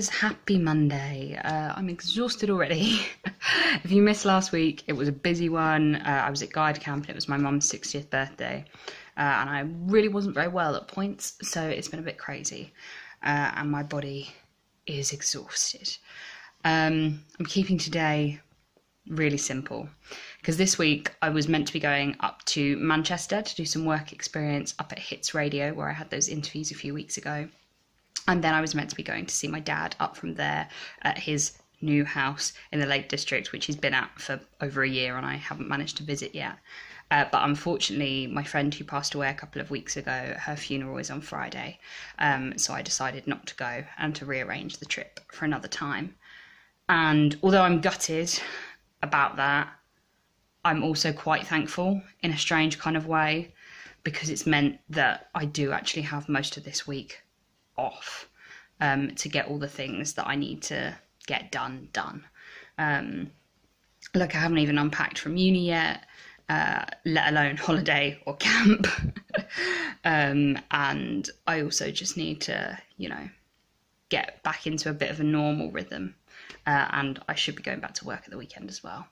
guys, happy Monday. I'm exhausted already. If you missed last week, it was a busy one. I was at guide camp and it was my mum's 60th birthday, and I really wasn't very well at points, so it's been a bit crazy, and my body is exhausted. I'm keeping today really simple because this week I was meant to be going up to Manchester to do some work experience up at Hits Radio, where I had those interviews a few weeks ago. And then I was meant to be going to see my dad up from there at his new house in the Lake District, which he's been at for over a year and I haven't managed to visit yet. But unfortunately, my friend who passed away a couple of weeks ago, her funeral is on Friday. So I decided not to go and to rearrange the trip for another time. And although I'm gutted about that, I'm also quite thankful in a strange kind of way, because it's meant that I do actually have most of this week off to get all the things that I need to get done. Look, I haven't even unpacked from uni yet, let alone holiday or camp. And I also just need to, you know, get back into a bit of a normal rhythm. And I should be going back to work at the weekend as well.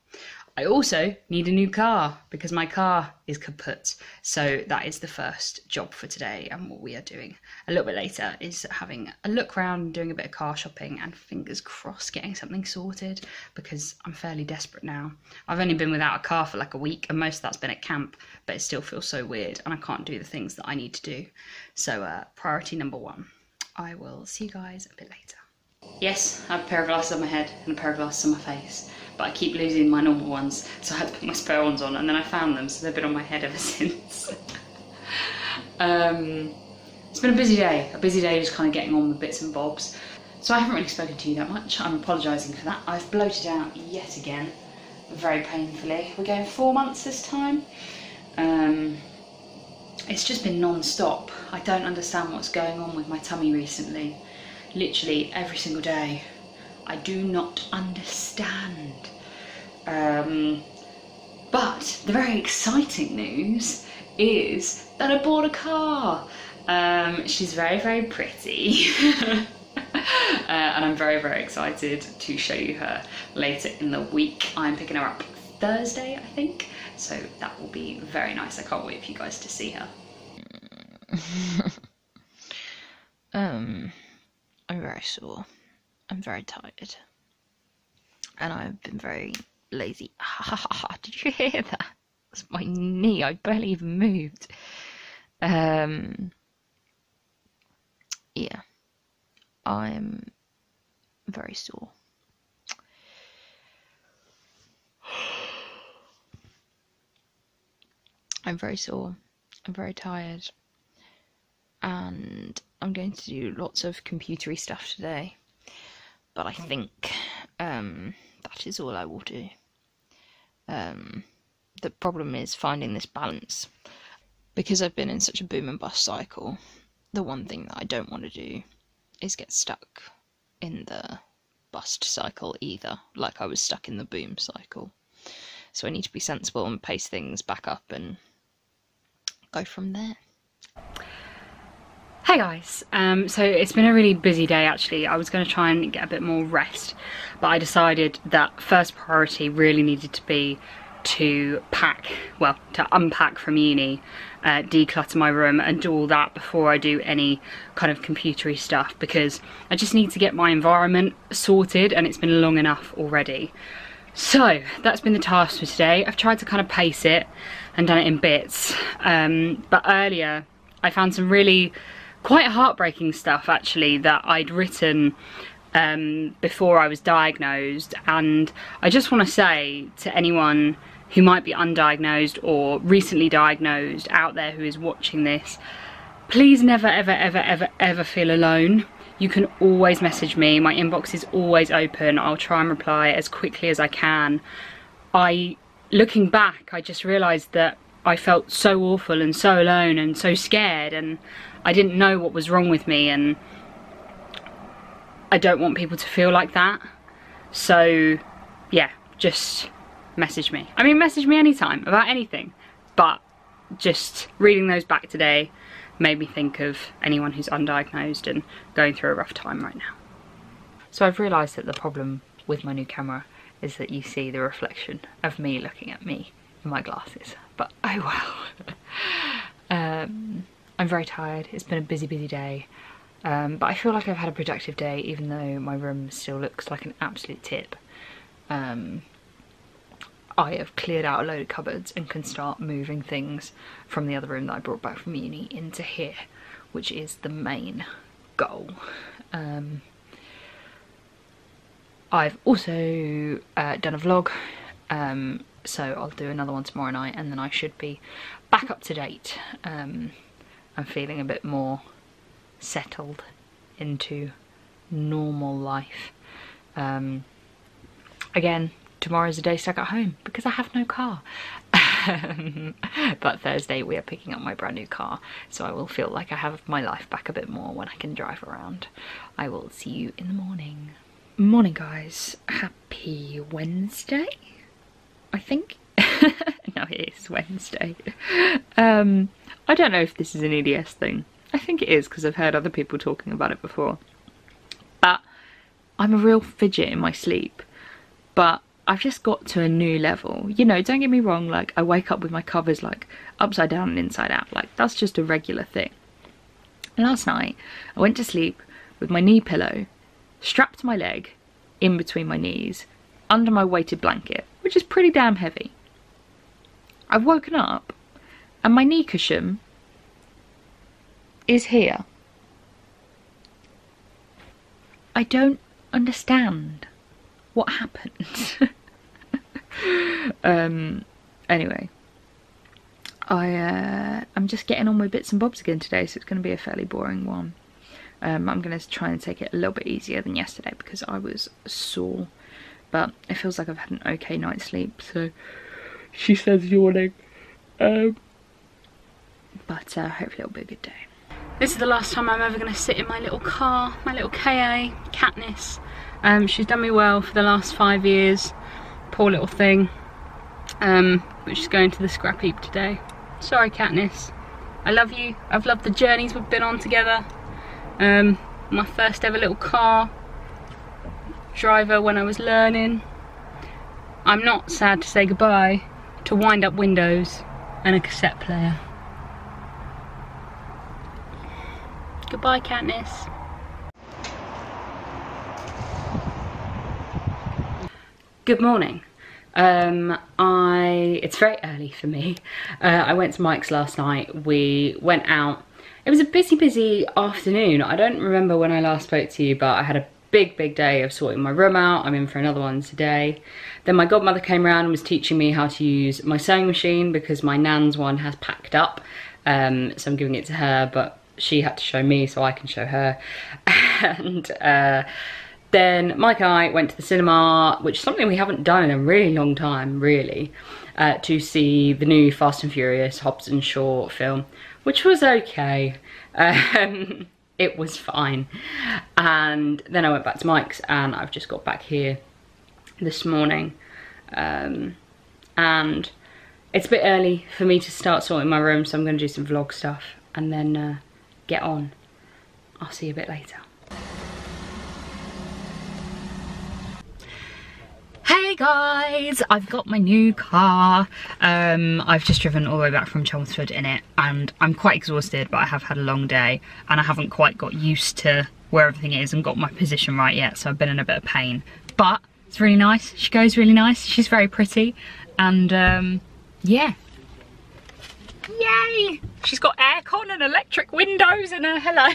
I also need a new car because my car is kaput. So that is the first job for today. And what we are doing a little bit later is having a look around, doing a bit of car shopping, and fingers crossed getting something sorted because I'm fairly desperate now. I've only been without a car for like a week and most of that's been at camp, but it still feels so weird and I can't do the things that I need to do. So priority number one. I will see you guys a bit later. Yes, I have a pair of glasses on my head and a pair of glasses on my face, but I keep losing my normal ones, so I had to put my spare ones on, and then I found them, so they've been on my head ever since. It's been a busy day just kind of getting on with bits and bobs. So I haven't really spoken to you that much. I'm apologising for that. I've bloated out yet again, very painfully. We're going 4 months this time. It's just been non-stop. I don't understand what's going on with my tummy recently. Literally every single day. I do not understand. But the very exciting news is that I bought a car. She's very, very pretty. And I'm very, very excited to show you her later in the week. I'm picking her up Thursday, I think. So that will be very nice. I can't wait for you guys to see her. I'm very sore. I'm very tired. And I've been very lazy. Did you hear that? That's my knee. I barely even moved. Yeah. I'm very sore. I'm very sore. I'm very tired. And I'm going to do lots of computery stuff today, but I think that is all I will do. The problem is finding this balance, because I've been in such a boom and bust cycle. The one thing that I don't want to do is get stuck in the bust cycle either, like I was stuck in the boom cycle. So I need to be sensible and pace things back up and go from there. Hey guys, so it's been a really busy day actually. I was going to try and get a bit more rest, but I decided that first priority really needed to be to unpack from uni, declutter my room and do all that before I do any kind of computery stuff, because I just need to get my environment sorted and it's been long enough already. So that's been the task for today. I've tried to kind of pace it and done it in bits, but earlier I found some really quite heartbreaking stuff actually that I'd written before I was diagnosed, and I just want to say to anyone who might be undiagnosed or recently diagnosed out there who is watching this, please never ever feel alone. You can always message me. My inbox is always open. I'll try and reply as quickly as I can. Looking back, I just realised that I felt so awful and so alone and so scared, and I didn't know what was wrong with me, and I don't want people to feel like that. So yeah, just message me. I mean, message me anytime about anything, but just reading those back today made me think of anyone who's undiagnosed and going through a rough time right now. So I've realised that the problem with my new camera is that you see the reflection of me looking at me in my glasses, but oh well. I'm very tired. It's been a busy day, but I feel like I've had a productive day even though my room still looks like an absolute tip. I have cleared out a load of cupboards and can start moving things from the other room that I brought back from uni into here, which is the main goal. I've also done a vlog, so I'll do another one tomorrow night and then I should be back up to date. I'm feeling a bit more settled into normal life. Again, tomorrow's a day stuck at home because I have no car. But Thursday we are picking up my brand new car, so I will feel like I have my life back a bit more when I can drive around. I will see you in the morning. Morning guys, happy Wednesday, I think. No, it is Wednesday. I don't know if this is an EDS thing. I think it is because I've heard other people talking about it before. But I'm a real fidget in my sleep. But I've just got to a new level. You know, don't get me wrong, like I wake up with my covers like upside down and inside out. Like that's just a regular thing. And last night I went to sleep with my knee pillow strapped to my leg, in between my knees, under my weighted blanket, which is pretty damn heavy. I've woken up and my knee cushion is here. I don't understand what happened. Anyway, I'm just getting on with bits and bobs again today, so it's going to be a fairly boring one. I'm going to try and take it a little bit easier than yesterday because I was sore, but it feels like I've had an okay night's sleep, so she says yawning. But hopefully it'll be a good day. This is the last time I'm ever going to sit in my little car, my little KA, Katniss. She's done me well for the last 5 years, poor little thing, but she's going to the scrap heap today. Sorry Katniss, I love you, I've loved the journeys we've been on together. My first ever little car driver when I was learning. I'm not sad to say goodbye to wind up windows and a cassette player. Goodbye Katniss. Good morning. It's very early for me. I went to Mike's last night. We went out. It was a busy afternoon. I don't remember when I last spoke to you, but I had a big day of sorting my room out. I'm in for another one today. Then my godmother came around and was teaching me how to use my sewing machine because my nan's one has packed up. So I'm giving it to her, but she had to show me so I can show her. And then Mike and I went to the cinema, which is something we haven't done in a really long time, really, to see the new Fast and Furious Hobbs and Shaw film, which was okay. It was fine. And then I went back to Mike's and I've just got back here this morning. And it's a bit early for me to start sorting my room, so I'm going to do some vlog stuff and then get on. I'll see you a bit later. Hey guys, I've got my new car. I've just driven all the way back from Chelmsford in it and I'm quite exhausted, but I have had a long day and I haven't quite got used to where everything is and got my position right yet, so I've been in a bit of pain. But it's really nice, she goes really nice, she's very pretty, and yeah. Yay! She's got aircon and electric windows and hello.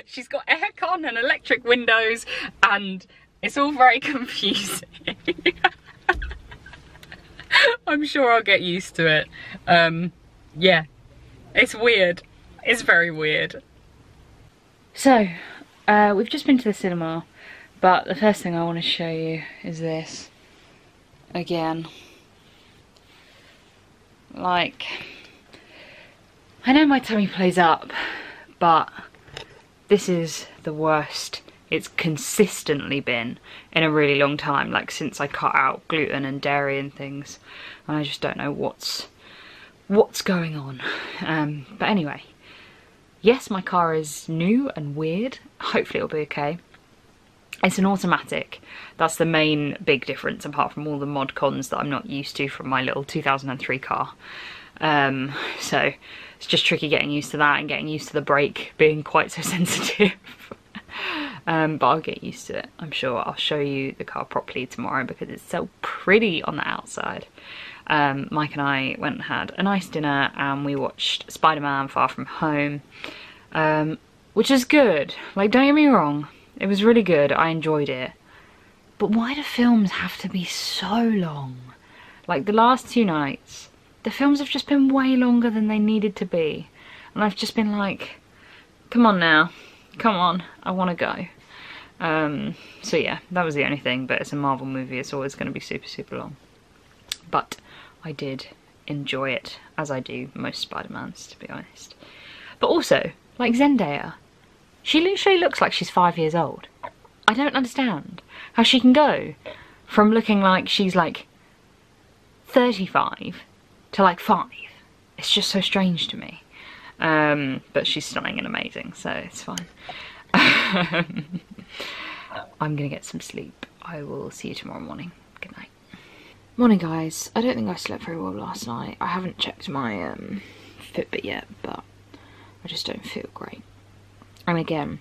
She's got aircon and electric windows and it's all very confusing. I'm sure I'll get used to it. Yeah, it's weird. It's very weird. So, we've just been to the cinema, but the first thing I want to show you is this. Again. Like, I know my tummy plays up, but this is the worst it's consistently been in a really long time, like since I cut out gluten and dairy and things, and I just don't know what's going on. But anyway, yes, my car is new and weird. Hopefully it'll be okay. It's an automatic. That's the main big difference, apart from all the mod cons that I'm not used to from my little 2003 car. So it's just tricky getting used to that and getting used to the brake being quite so sensitive. But I'll get used to it, I'm sure. I'll show you the car properly tomorrow because it's so pretty on the outside. Mike and I went and had a nice dinner and we watched Spider-Man Far From Home, which is good. Like, don't get me wrong, it was really good, I enjoyed it. But why do films have to be so long? Like, the last 2 nights, the films have just been way longer than they needed to be. And I've just been like, come on now, come on, I want to go. So yeah, that was the only thing, but it's a Marvel movie, it's always going to be super, super long. But I did enjoy it, as I do most Spider-Mans, to be honest. But also, like Zendaya, she literally looks like she's 5 years old. I don't understand how she can go from looking like she's like 35 to like 5. It's just so strange to me. But she's stunning and amazing, so it's fine. I'm gonna get some sleep. I will see you tomorrow morning. Good night. Morning guys. I don't think I slept very well last night. I haven't checked my Fitbit yet, but I just don't feel great. And again,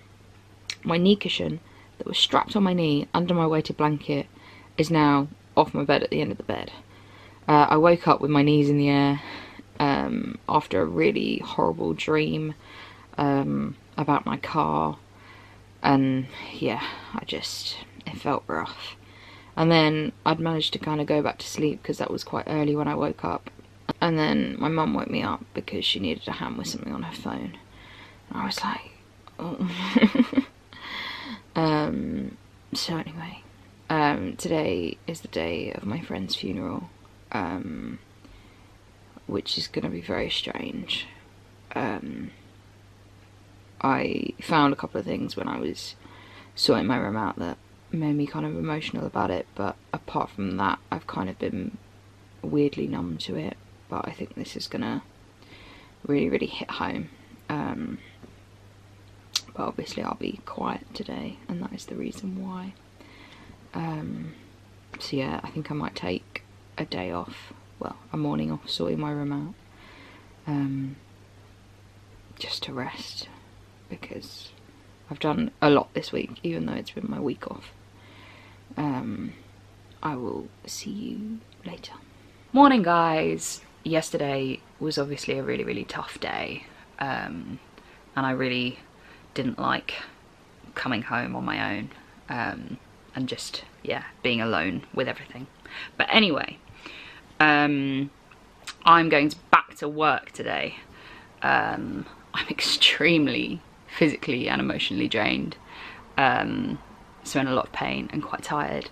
my knee cushion that was strapped on my knee under my weighted blanket is now off my bed at the end of the bed. I woke up with my knees in the air after a really horrible dream about my car, and yeah, it felt rough. And then I'd managed to kind of go back to sleep because that was quite early when I woke up, and then my mum woke me up because she needed a hand with something on her phone, and I was like, oh. So anyway, today is the day of my friend's funeral, which is going to be very strange. I found a couple of things when I was sorting my room out that made me kind of emotional about it, but apart from that, I've kind of been weirdly numb to it. But I think this is gonna really, really hit home. But obviously I'll be quiet today, and that is the reason why. So yeah, I think I might take a day off, well, a morning off sorting my room out, just to rest, because I've done a lot this week, even though it's been my week off. I will see you later. Morning guys! Yesterday was obviously a really, really tough day, and I really didn't like coming home on my own, and just, yeah, being alone with everything. But anyway, I'm going back to work today. I'm extremely physically and emotionally drained, so in a lot of pain and quite tired.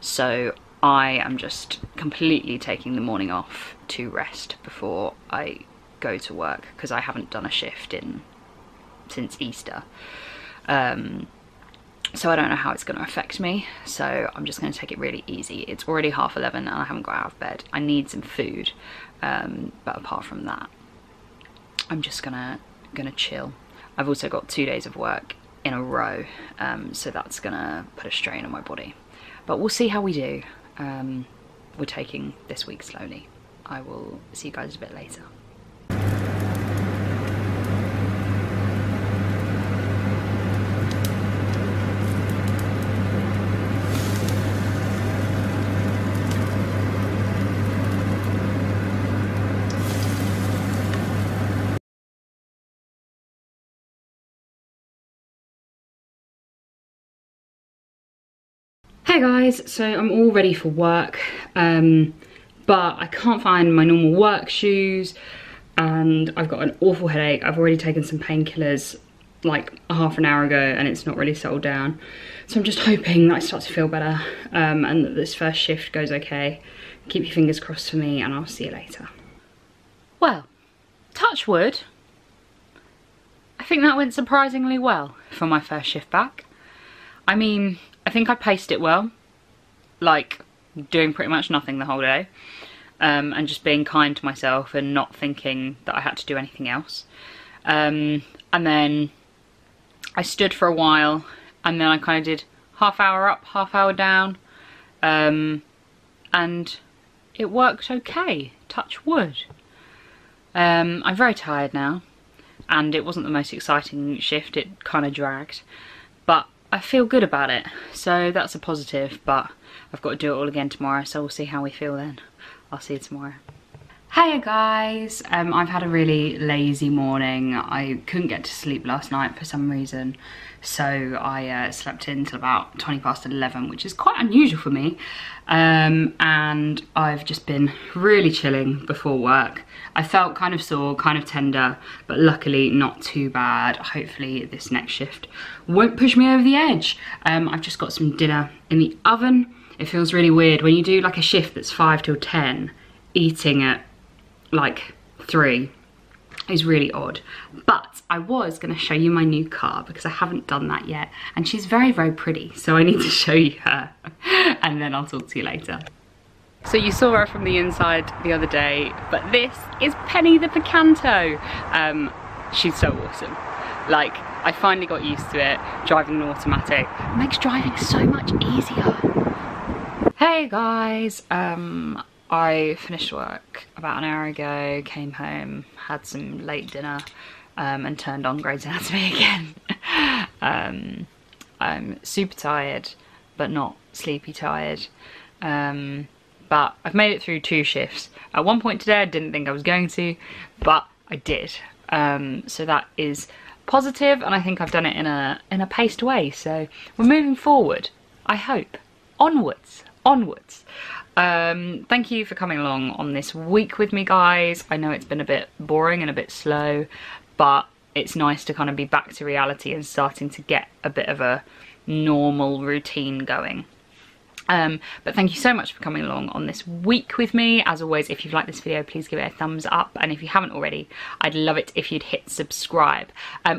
So I am just completely taking the morning off to rest before I go to work, because I haven't done a shift since Easter. So I don't know how it's going to affect me, so I'm just going to take it really easy. It's already 11:30 and I haven't got out of bed. I need some food, but apart from that, I'm just gonna chill. I've also got 2 days of work in a row, so that's gonna put a strain on my body. But we'll see how we do. We're taking this week slowly. I will see you guys a bit later. Hey guys, so I'm all ready for work, but I can't find my normal work shoes, and I've got an awful headache. I've already taken some painkillers like half an hour ago and it's not really settled down. So I'm just hoping that I start to feel better, and that this first shift goes okay. Keep your fingers crossed for me, and I'll see you later. Well, touch wood, I think that went surprisingly well for my first shift back. I mean, I think I paced it well, like doing pretty much nothing the whole day, and just being kind to myself and not thinking that I had to do anything else. And then I stood for a while, and then I kind of did half hour up, half hour down, and it worked okay, touch wood. I'm very tired now, and it wasn't the most exciting shift, it kind of dragged, but I feel good about it, so that's a positive. But I've got to do it all again tomorrow, so we'll see how we feel then. I'll see you tomorrow. Hey guys, I've had a really lazy morning. I couldn't get to sleep last night for some reason, so I slept in till about 20 past 11, which is quite unusual for me, and I've just been really chilling before work. I felt kind of sore, kind of tender, but luckily not too bad. Hopefully this next shift won't push me over the edge. I've just got some dinner in the oven. It feels really weird when you do like a shift that's 5 till 10, eating at like 3 is really odd. But I was going to show you my new car because I haven't done that yet, and she's very, very pretty, so I need to show you her and then I'll talk to you later. So you saw her from the inside the other day, but this is Penny the Picanto. She's so awesome. Like, I finally got used to it. Driving an automatic makes driving so much easier. Hey guys, I finished work about an hour ago, came home, had some late dinner, and turned on Grey's Anatomy again. I'm super tired, but not sleepy tired. But I've made it through 2 shifts. At one point today I didn't think I was going to, but I did. So that is positive, and I think I've done it in a paced way. So we're moving forward, I hope. Onwards, onwards. Thank you for coming along on this week with me, guys. I know it's been a bit boring and a bit slow, but it's nice to kind of be back to reality and starting to get a bit of a normal routine going. But thank you so much for coming along on this week with me. As always, if you've liked this video, please give it a thumbs up, and if you haven't already, I'd love it if you'd hit subscribe.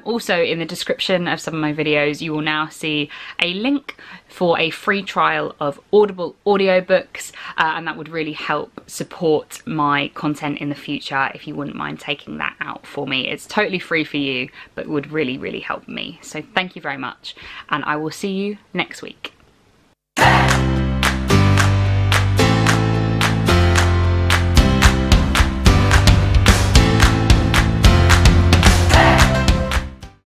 Also, in the description of some of my videos, you will now see a link for a free trial of Audible audiobooks, and that would really help support my content in the future if you wouldn't mind taking that out for me. It's totally free for you, but would really, really help me. So thank you very much, and I will see you next week.